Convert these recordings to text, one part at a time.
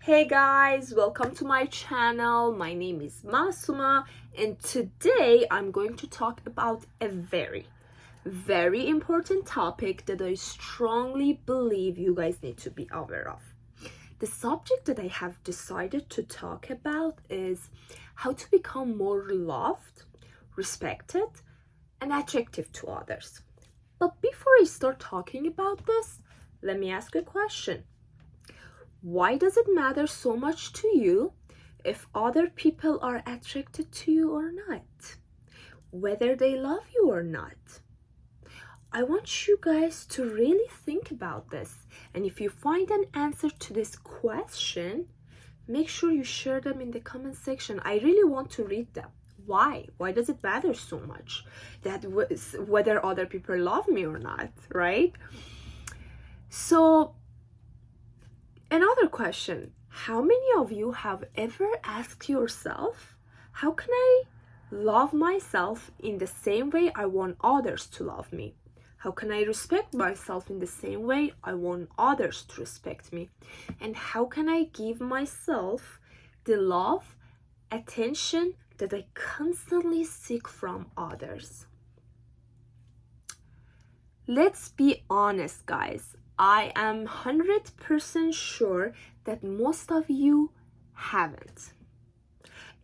Hey guys, welcome to my channel. My name is Masoumehm, and today I'm going to talk about a very important topic that I strongly believe you guys need to be aware of. The subject that I have decided to talk about is how to become more loved, respected, and attractive to others. But before I start talking about this, let me ask you a question. Why does it matter so much to you if other people are attracted to you or not? Whether they love you or not? I want you guys to really think about this. And if you find an answer to this question, make sure you share them in the comment section. I really want to read them. Why? Why does it matter so much that whether other people love me or not, right? So, another question, how many of you have ever asked yourself, how can I love myself in the same way I want others to love me? How can I respect myself in the same way I want others to respect me? And how can I give myself the love, attention that I constantly seek from others? Let's be honest, guys. I am 100% sure that most of you haven't.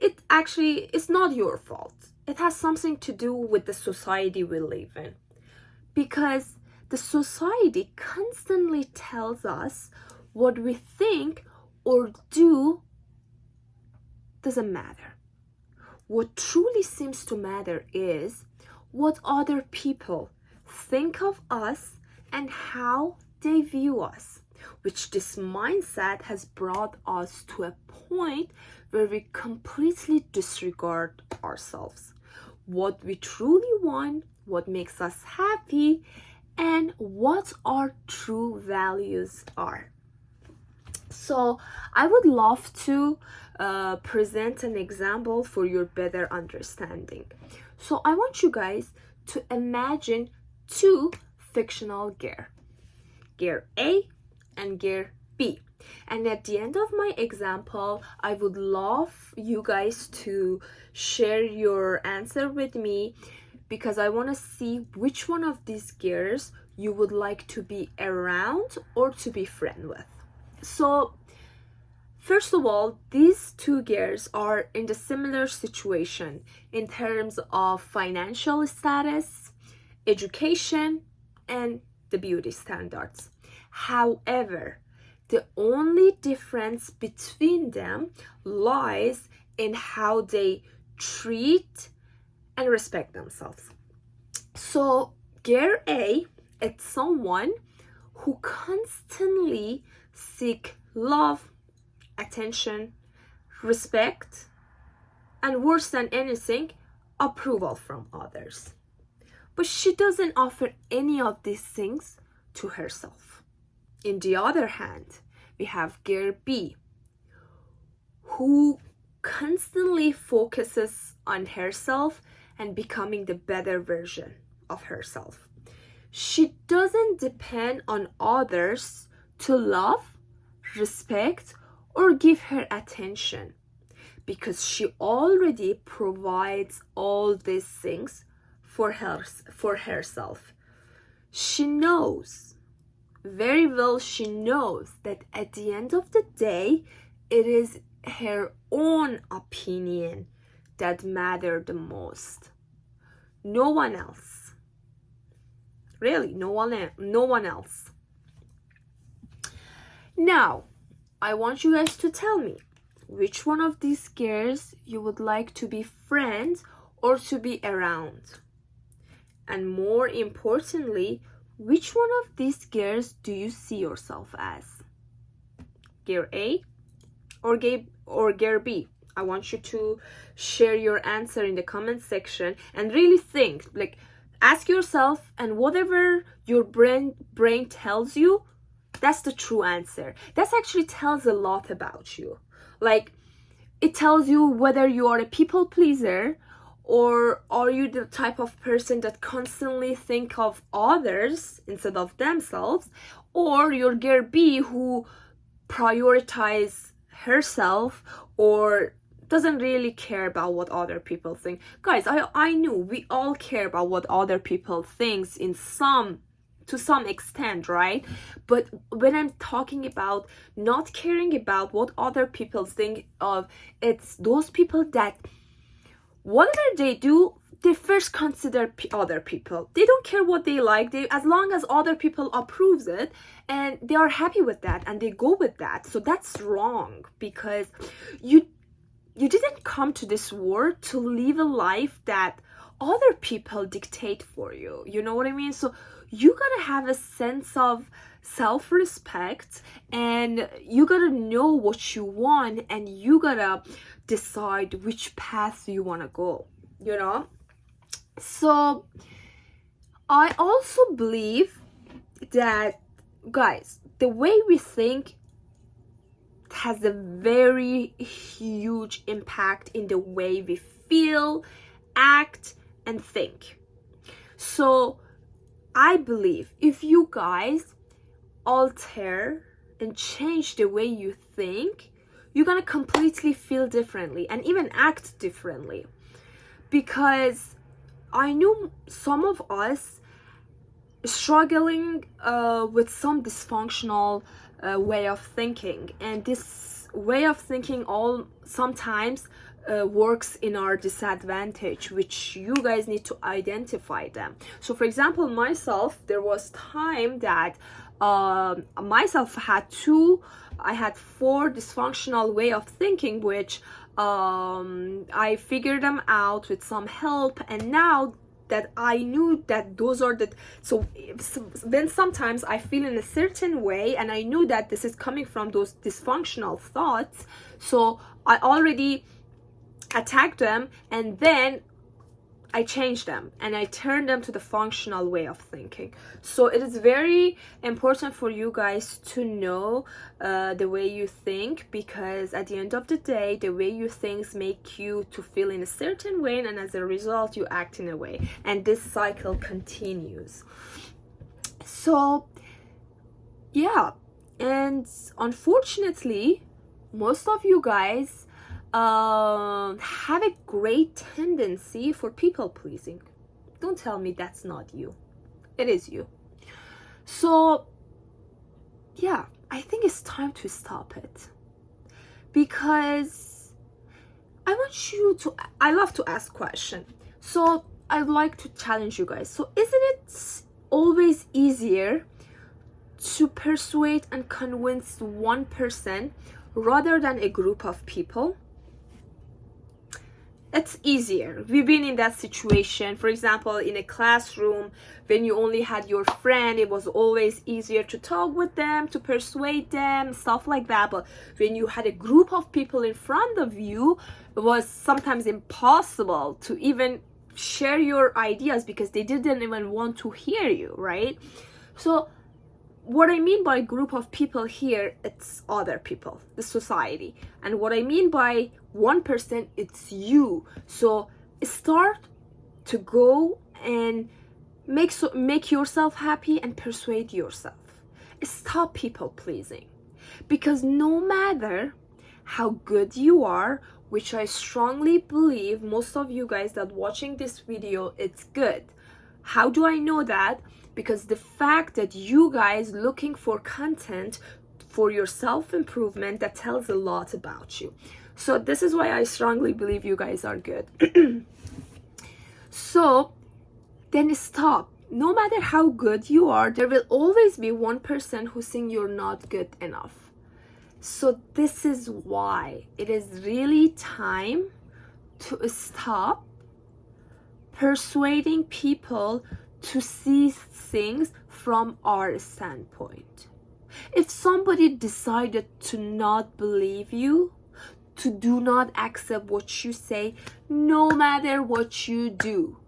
It's not your fault. It has something to do with the society we live in. Because the society constantly tells us what we think or do doesn't matter. What truly seems to matter is what other people think of us and how they view us, which this mindset has brought us to a point where we completely disregard ourselves, what we truly want, what makes us happy, and what our true values are. So I would love to present an example for your better understanding. So I want you guys to imagine two fictional gear A and gear B. And at the end of my example, I would love you guys to share your answer with me, because I want to see which one of these gears you would like to be around or to be friend with. So first of all, these two gears are in the similar situation in terms of financial status, education, and the beauty standards. However, the only difference between them lies in how they treat and respect themselves. So, gear A, it's someone who constantly seek love, attention, respect, and worse than anything, approval from others. But she doesn't offer any of these things to herself. In the other hand, we have gear B, who constantly focuses on herself and becoming the better version of herself. She doesn't depend on others to love, respect, or give her attention, because she already provides all these things for herself. She knows very well, she knows that at the end of the day, it is her own opinion that matters the most. No one else. Really, no one else. Now, I want you guys to tell me which one of these gears you would like to be friends or to be around. And more importantly, which one of these gears do you see yourself as? Gear A or gear B? I want you to share your answer in the comment section and really think, like, ask yourself, and whatever your brain tells you, that's the true answer. That actually tells a lot about you. Like, it tells you whether you are a people pleaser, or are you the type of person that constantly think of others instead of themselves, or you're gear B who prioritize herself or doesn't really care about what other people think. Guys, I know we all care about what other people thinks to some extent, right? But when I'm talking about not caring about what other people think of, it's those people that whatever they do, they first consider other people. They don't care what they like. They, as long as other people approves it and they are happy with that and they go with that. So that's wrong, because you didn't come to this world to live a life that other people dictate for you. You know what I mean? So you gotta have a sense of self-respect, and you gotta know what you want, and you gotta decide which path you want to go, you know. So I also believe that, guys, the way we think has a very huge impact in the way we feel, act, and think. So I believe if you guys alter and change the way you think, you're gonna completely feel differently and even act differently. Because I know some of us struggling with some dysfunctional way of thinking, and this way of thinking all sometimes works in our disadvantage, which you guys need to identify them. So for example, myself, there was time that myself I had 4 dysfunctional way of thinking, which I figured them out with some help, and now that I knew that those are the, so then sometimes I feel in a certain way and I knew that this is coming from those dysfunctional thoughts, so I already attacked them, and then I changed them and I turned them to the functional way of thinking. So it is very important for you guys to know the way you think, because at the end of the day, the way you think make you to feel in a certain way, and as a result you act in a way, and this cycle continues. So yeah, and unfortunately most of you guys have a great tendency for people pleasing. Don't tell me that's not you. It is you. So yeah, I think it's time to stop it, because I love to ask questions. So I'd like to challenge you guys. So isn't it always easier to persuade and convince one person rather than a group of people? It's easier. We've been in that situation. For example, in a classroom, when you only had your friend, it was always easier to talk with them, to persuade them, stuff like that. But when you had a group of people in front of you, it was sometimes impossible to even share your ideas because they didn't even want to hear you, right? So what I mean by group of people here, it's other people, the society. And what I mean by 1%, it's you. So start to go and make yourself happy and persuade yourself. Stop people pleasing. Because no matter how good you are, which I strongly believe most of you guys that watching this video, it's good. How do I know that? Because the fact that you guys looking for content for your self-improvement, that tells a lot about you. So this is why I strongly believe you guys are good. So then stop. No matter how good you are, there will always be 1% who think you're not good enough. So this is why it is really time to stop persuading people to see things from our standpoint. If somebody decided to not believe you, to do not accept what you say, no matter what you do,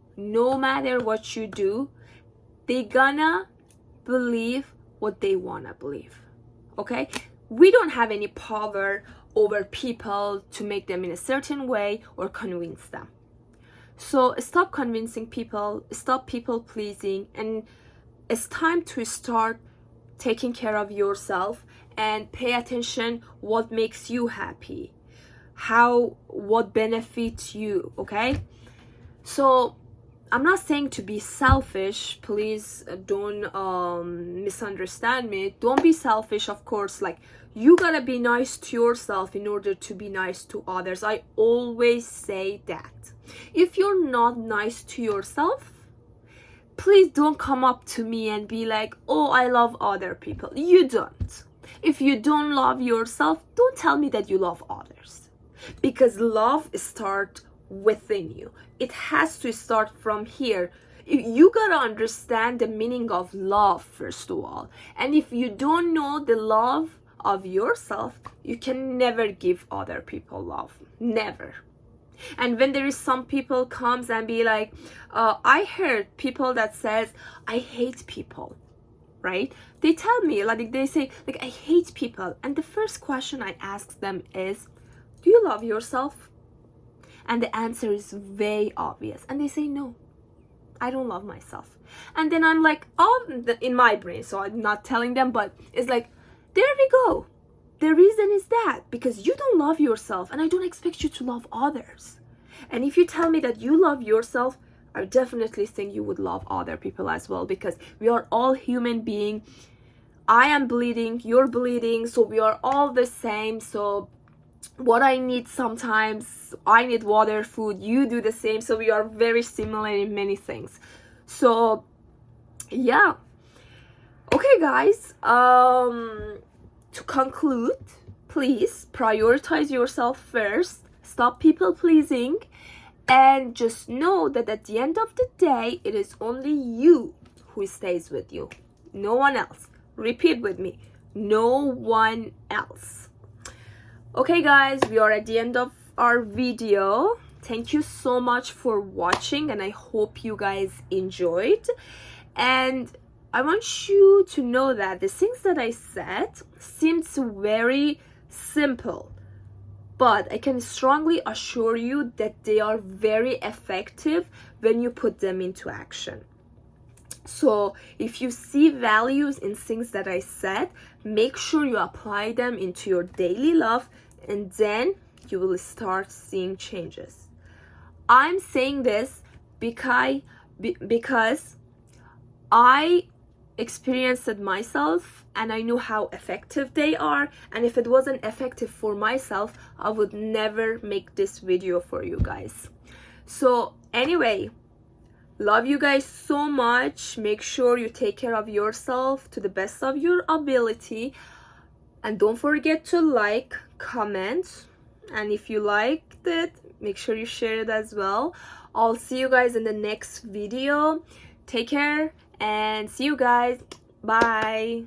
they gonna believe what they wanna believe. Okay? We don't have any power over people to make them in a certain way or convince them. So stop convincing people, stop people pleasing, and it's time to start taking care of yourself and pay attention what makes you happy, what benefits you. Okay, so I'm not saying to be selfish. Please don't misunderstand me. Don't be selfish, of course. Like, you gotta be nice to yourself in order to be nice to others. I always say that. If you're not nice to yourself, please don't come up to me and be like, oh, I love other people. You don't. If you don't love yourself, don't tell me that you love others. Because love starts within you. It has to start from here. You gotta understand the meaning of love, first of all. And if you don't know the love of yourself, you can never give other people love. Never. And when there is some people comes and be like, I heard people that says, I hate people, right? They tell me, like, they say, like, I hate people. And the first question I ask them is, do you love yourself? And the answer is very obvious. And they say, no, I don't love myself. And then I'm like, oh, in my brain, so I'm not telling them, but it's like, there we go. The reason is that because you don't love yourself, and I don't expect you to love others. And if you tell me that you love yourself, I definitely think you would love other people as well, because we are all human beings. I am bleeding, you're bleeding, so we are all the same. So what I need sometimes, I need water, food, you do the same. So we are very similar in many things. So yeah. Okay, guys, to conclude, please prioritize yourself first. Stop people pleasing, and just know that at the end of the day, it is only you who stays with you, no one else. Repeat with me, no one else. Okay, guys, we are at the end of our video. Thank you so much for watching, and I hope you guys enjoyed. And I want you to know that the things that I said seems very simple, but I can strongly assure you that they are very effective when you put them into action. So if you see values in things that I said, make sure you apply them into your daily life, and then you will start seeing changes. I'm saying this because I experienced it myself, and I knew how effective they are. And if it wasn't effective for myself, I would never make this video for you guys. So anyway, love you guys so much. Make sure you take care of yourself to the best of your ability, and don't forget to like, comment, and if you liked it, make sure you share it as well. I'll see you guys in the next video. Take care and see you guys. Bye.